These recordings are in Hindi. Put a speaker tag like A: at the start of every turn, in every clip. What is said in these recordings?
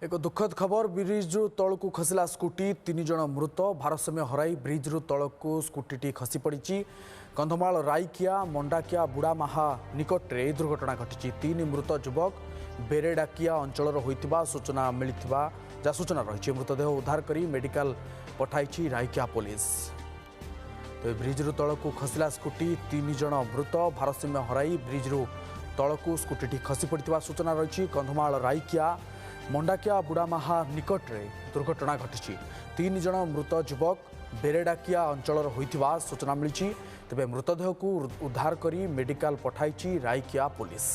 A: एक दुखद खबर ब्रिज्रु तलू खसला स्कूटी 3 जन मृत भारसाम्य हराई ब्रिज्रु तलू स्कूटी खसी पड़ी कंधमाल राइकिया मंडाकिया बुड़ामाहा निकट में दुर्घटना घटी 3 मृत युवक बेरेडाकिया अंचल होता सूचना मिलता जहाँ सूचना रही मृतदेह उद्धार कर मेडिकल पठाई राइकिया पुलिस। तो ब्रिज्रु तलू खसला स्कूटी 3 जन मृत भारसाम्य हराई ब्रिज्रु तलू स्कूटी खसी पड़ा सूचना रही कंधमाल राइकिया मंडाकिया बुड़ामाहा निकट में दुर्घटना घटी 3 जन मृत युवक बेरेडाकिया अंचल होता सूचना मिली तेज मृतदेह को उद्धार कर मेडिकल पठाई राइकिया पुलिस।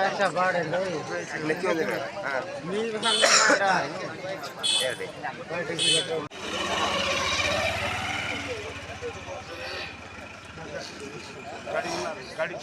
B: ऐसा बाढ़ है गाड़ी